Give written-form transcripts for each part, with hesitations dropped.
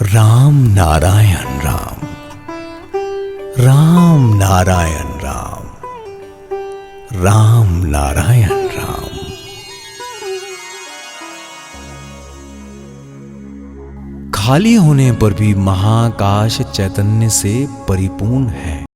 राम नारायण राम, राम नारायण राम, राम नारायण राम। खाली होने पर भी महाकाश चैतन्य से परिपूर्ण है।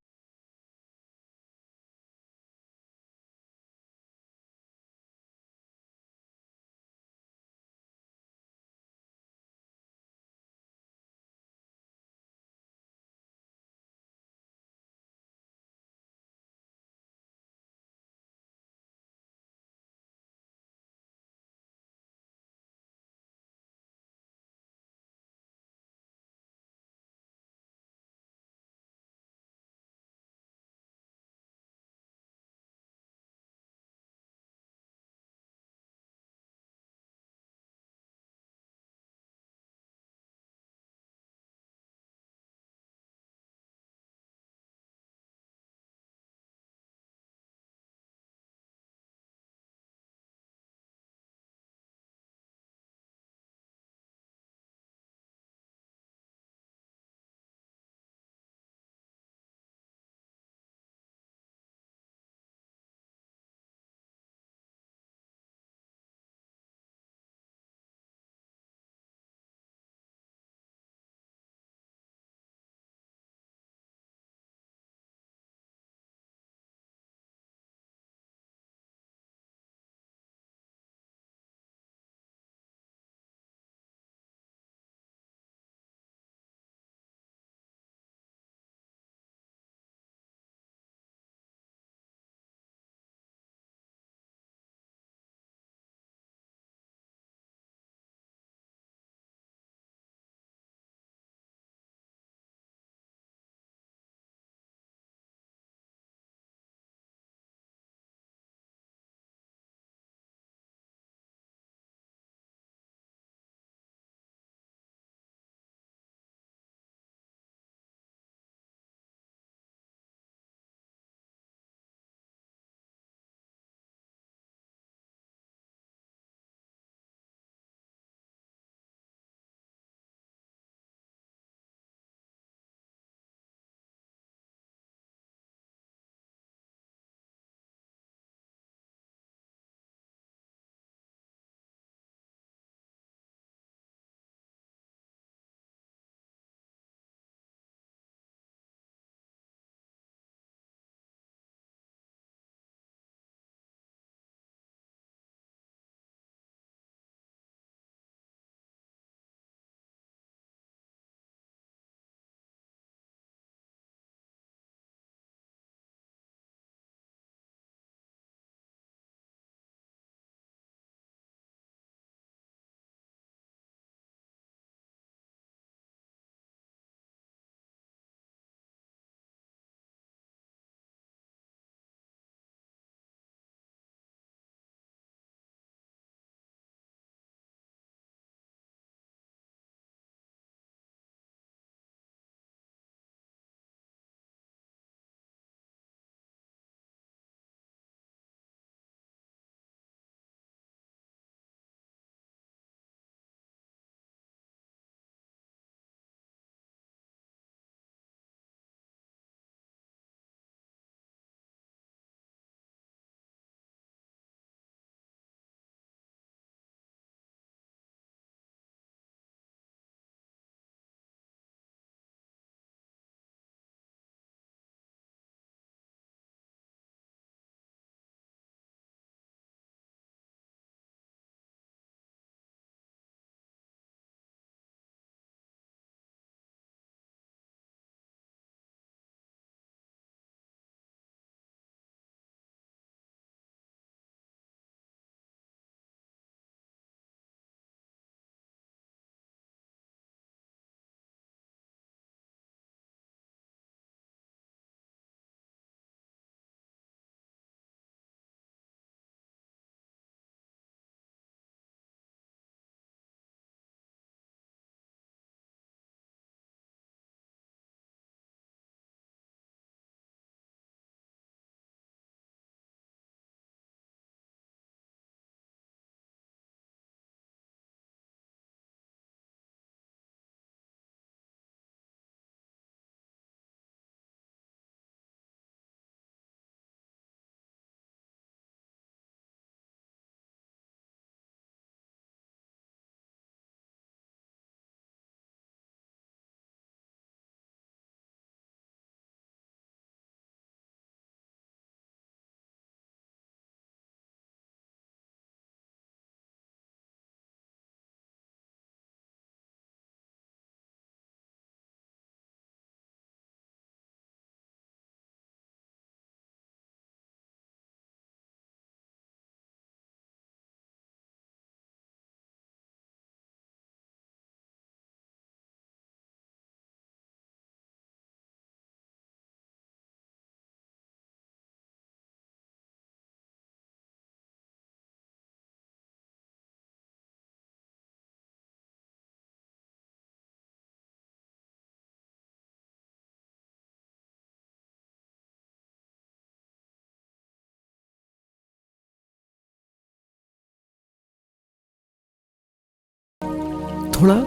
थोड़ा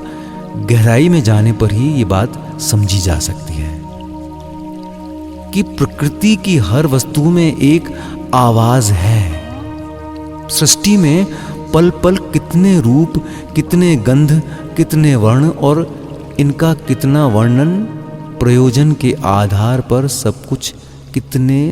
गहराई में जाने पर ही ये बात समझी जा सकती है कि प्रकृति की हर वस्तु में एक आवाज है। सृष्टि में पल पल कितने रूप, कितने गंध, कितने वर्ण और इनका कितना वर्णन, प्रयोजन के आधार पर सब कुछ कितने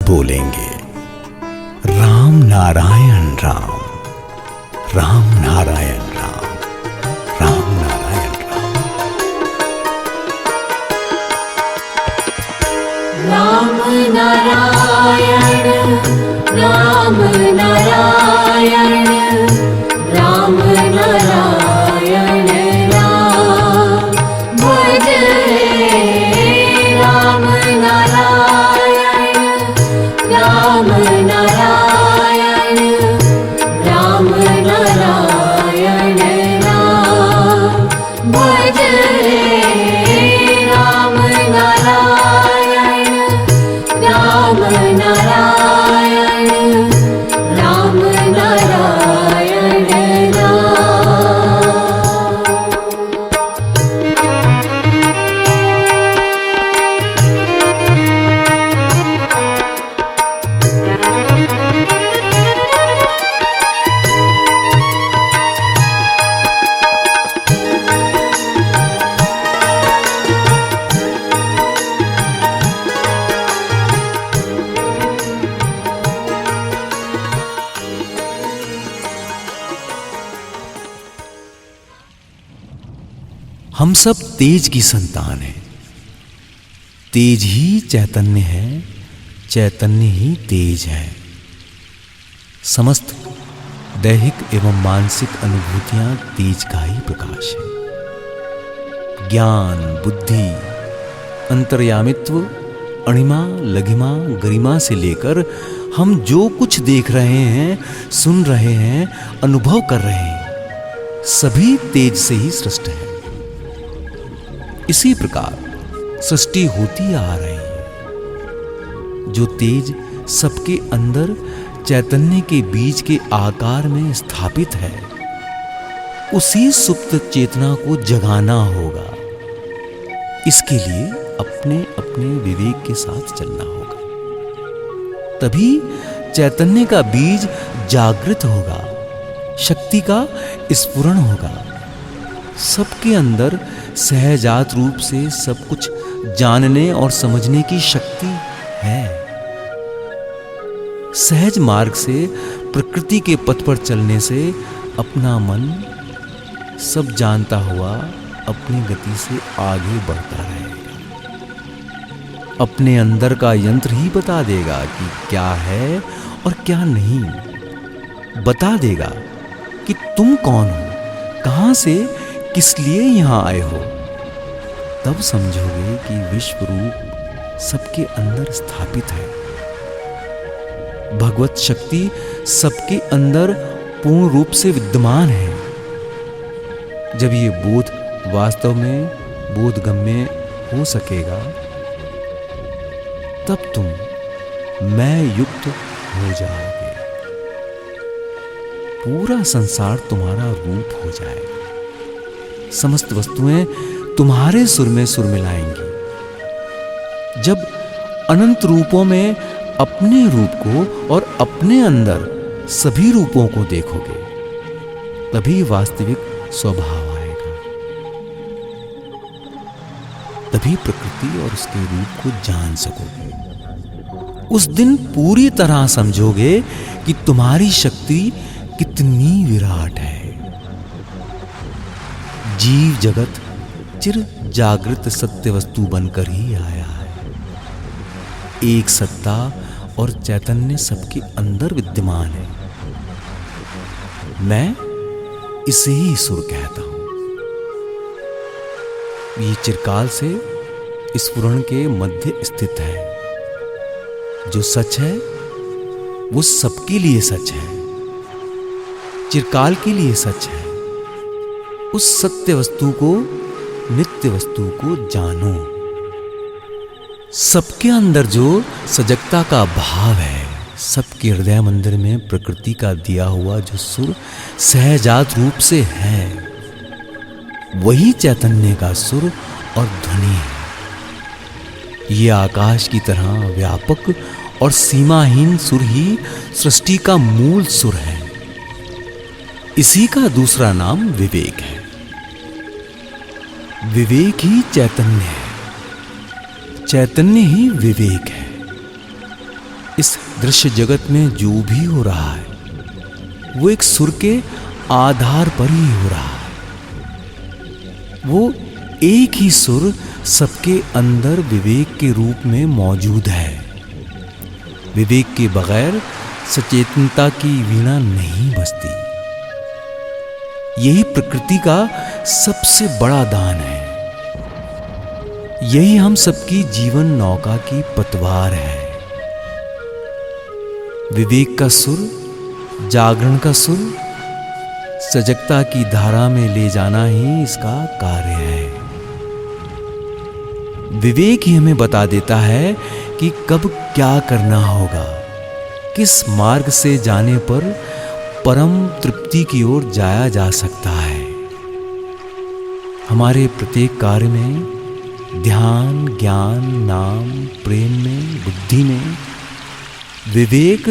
बोलेंगे राम नारायण राम, राम नारायण राम, राम नारायण राम। राम नारायण राम नारायण राम नारायण राम भज राम नारायण राम नारायण राम नारायण राम भज राम नारायण राम नारायण राम नारायण हम सब तेज की संतान हैं। तेज ही चैतन्य है, चैतन्य ही तेज है। समस्त दैहिक एवं मानसिक अनुभूतियां तेज का ही प्रकाश है। ज्ञान, बुद्धि, अंतर्यामित्व, अणिमा, लघिमा, गरिमा से लेकर हम जो कुछ देख रहे हैं, सुन रहे हैं, अनुभव कर रहे हैं, सभी तेज से ही सृष्ट है। इसी प्रकार सृष्टि होती आ रही है। जो तेज सबके अंदर चैतन्य के बीज के आकार में स्थापित है, उसी सुप्त चेतना को जगाना होगा। इसके लिए अपने अपने विवेक के साथ चलना होगा। तभी चैतन्य का बीज जागृत होगा, शक्ति का स्फुरण होगा। सबके अंदर सहजात रूप से सब कुछ जानने और समझने की शक्ति है। सहज मार्ग से प्रकृति के पथ पर चलने से अपना मन सब जानता हुआ अपनी गति से आगे बढ़ता रहेगा। अपने अंदर का यंत्र ही बता देगा कि क्या है और क्या नहीं। बता देगा कि तुम कौन हो, कहां से, किस लिए यहां आए हो। तब समझोगे कि विश्व रूप सबके अंदर स्थापित है। भगवत शक्ति सबके अंदर पूर्ण रूप से विद्यमान है। जब ये बोध वास्तव में बोधगम्य हो सकेगा, तब तुम मैं युक्त हो जाओगे। पूरा संसार तुम्हारा रूप हो जाएगा। समस्त वस्तुएं तुम्हारे सुर में सुर मिलाएंगी। जब अनंत रूपों में अपने रूप को और अपने अंदर सभी रूपों को देखोगे, तभी वास्तविक स्वभाव आएगा। तभी प्रकृति और उसके रूप को जान सकोगे। उस दिन पूरी तरह समझोगे कि तुम्हारी शक्ति कितनी विराट है। जीव जगत चिर जागृत सत्य वस्तु बनकर ही आया है। एक सत्ता और चैतन्य सबके अंदर विद्यमान है। मैं इसे ही सुर कहता हूं। ये चिरकाल से स्फुरण के मध्य स्थित है। जो सच है वो सबके लिए सच है, चिरकाल के लिए सच है। उस सत्य वस्तु को, नित्य वस्तु को जानो। सबके अंदर जो सजगता का भाव है, सबके हृदय मंदिर में प्रकृति का दिया हुआ जो सुर सहजात रूप से है, वही चैतन्य का सुर और ध्वनि है। ये आकाश की तरह व्यापक और सीमाहीन सुर ही सृष्टि का मूल सुर है। इसी का दूसरा नाम विवेक है। विवेक ही चैतन्य है, चैतन्य ही विवेक है। इस दृश्य जगत में जो भी हो रहा है वो एक सुर के आधार पर ही हो रहा है। वो एक ही सुर सबके अंदर विवेक के रूप में मौजूद है। विवेक के बगैर सचेतनता की वीणा नहीं बजती। यही प्रकृति का सबसे बड़ा दान है। यही हम सबकी जीवन नौका की पतवार है। विवेक का सुर, जागरण का सुर, सजगता की धारा में ले जाना ही इसका कार्य है। विवेक ही हमें बता देता है कि कब क्या करना होगा, किस मार्ग से जाने पर परम तृप्ति की ओर जाया जा सकता है। हमारे प्रत्येक कार्य में, ध्यान, ज्ञान, नाम, प्रेम में, बुद्धि में विवेक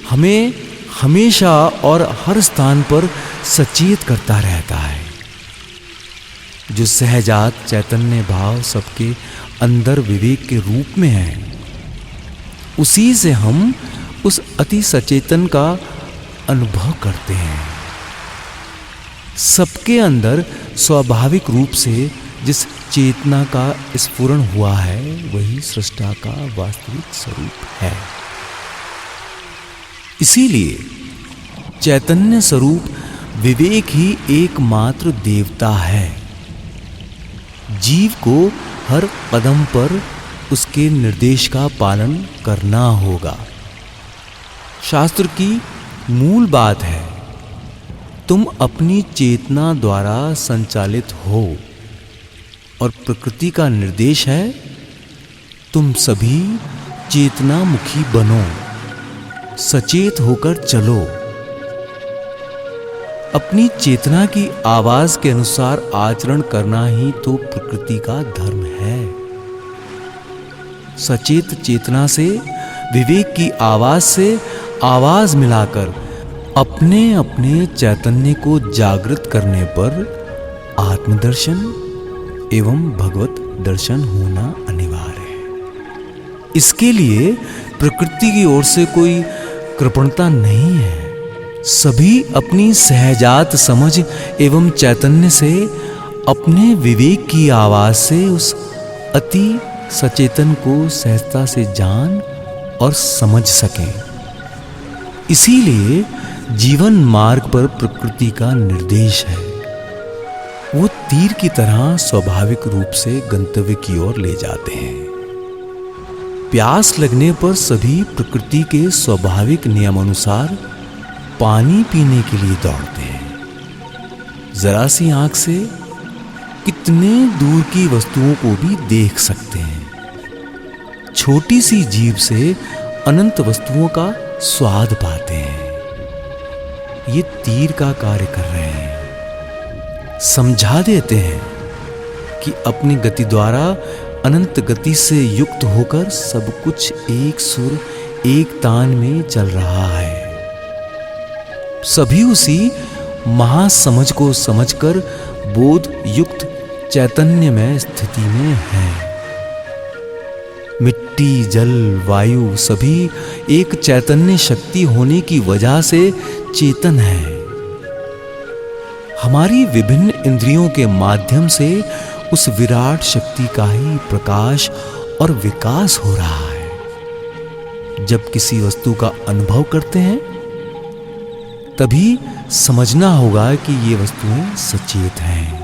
हमें हमेशा और हर स्थान पर सचेत करता रहता है। जो सहजात चैतन्य भाव सबके अंदर विवेक के रूप में है, उसी से हम उस अति सचेतन का अनुभव करते हैं। सबके अंदर स्वाभाविक रूप से जिस चेतना का स्फुरण हुआ है, वही सृष्टा का वास्तविक स्वरूप है। इसीलिए चैतन्य स्वरूप विवेक ही एकमात्र देवता है। जीव को हर कदम पर उसके निर्देश का पालन करना होगा। शास्त्र की मूल बात है, तुम अपनी चेतना द्वारा संचालित हो, और प्रकृति का निर्देश है तुम सभी चेतनामुखी बनो, सचेत होकर चलो। अपनी चेतना की आवाज के अनुसार आचरण करना ही तो प्रकृति का धर्म है। सचेत चेतना से, विवेक की आवाज से आवाज मिलाकर अपने अपने चैतन्य को जागृत करने पर आत्मदर्शन एवं भगवत दर्शन होना अनिवार्य है। इसके लिए प्रकृति की ओर से कोई कृपणता नहीं है। सभी अपनी सहजात समझ एवं चैतन्य से, अपने विवेक की आवाज से उस अति सचेतन को सहजता से जान और समझ सकें। इसीलिए जीवन मार्ग पर प्रकृति का निर्देश है। वो तीर की तरह स्वाभाविक रूप से गंतव्य की ओर ले जाते हैं। प्यास लगने पर सभी प्रकृति के स्वाभाविक नियमानुसार पानी पीने के लिए दौड़ते हैं। जरा सी आंख से कितने दूर की वस्तुओं को भी देख सकते हैं। छोटी सी जीभ से अनंत वस्तुओं का स्वाद पाते हैं। ये तीर का कार्य कर रहे हैं। समझा देते हैं कि अपनी गति द्वारा अनंत गति से युक्त होकर सब कुछ एक सुर एक तान में चल रहा है। सभी उसी महासमझ को समझकर बोध युक्त चैतन्य में स्थिति में है। मिट्टी, जल, वायु सभी एक चैतन्य शक्ति होने की वजह से चेतन है। हमारी विभिन्न इंद्रियों के माध्यम से उस विराट शक्ति का ही प्रकाश और विकास हो रहा है। जब किसी वस्तु का अनुभव करते हैं तभी समझना होगा कि ये वस्तुएं सचेत हैं।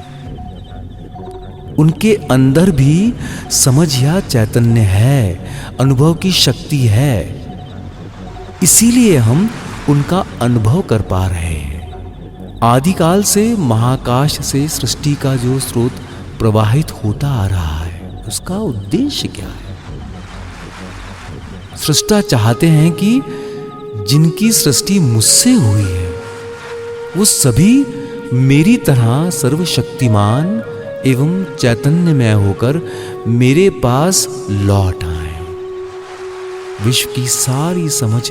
उनके अंदर भी समझ या चैतन्य है, अनुभव की शक्ति है। इसीलिए हम उनका अनुभव कर पा रहे हैं। आदिकाल से महाकाश से सृष्टि का जो स्रोत प्रवाहित होता आ रहा है, उसका उद्देश्य क्या है? सृष्टा चाहते हैं कि जिनकी सृष्टि मुझसे हुई है वो सभी मेरी तरह सर्वशक्तिमान एवं चैतन्यमय होकर मेरे पास लौट आए। विश्व की सारी समझ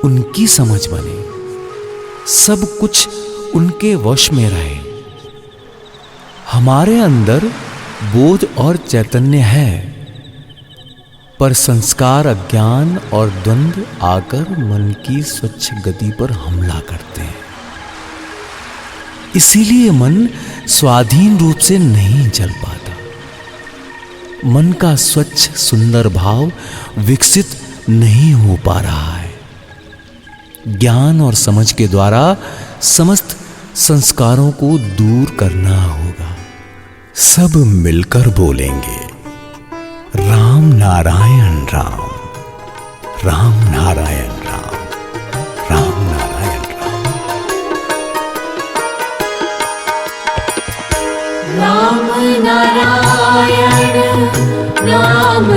उनकी समझ बने, सब कुछ उनके वश में रहे। हमारे अंदर बोध और चैतन्य है, पर संस्कार, अज्ञान और द्वंद्व आकर मन की स्वच्छ गति पर हमला करते हैं। इसीलिए मन स्वाधीन रूप से नहीं चल पाता। मन का स्वच्छ सुंदर भाव विकसित नहीं हो पा रहा है। ज्ञान और समझ के द्वारा समस्त संस्कारों को दूर करना होगा। सब मिलकर बोलेंगे राम नारायण राम, राम नारायण राम, राम नारायण राम। राम नारायण राम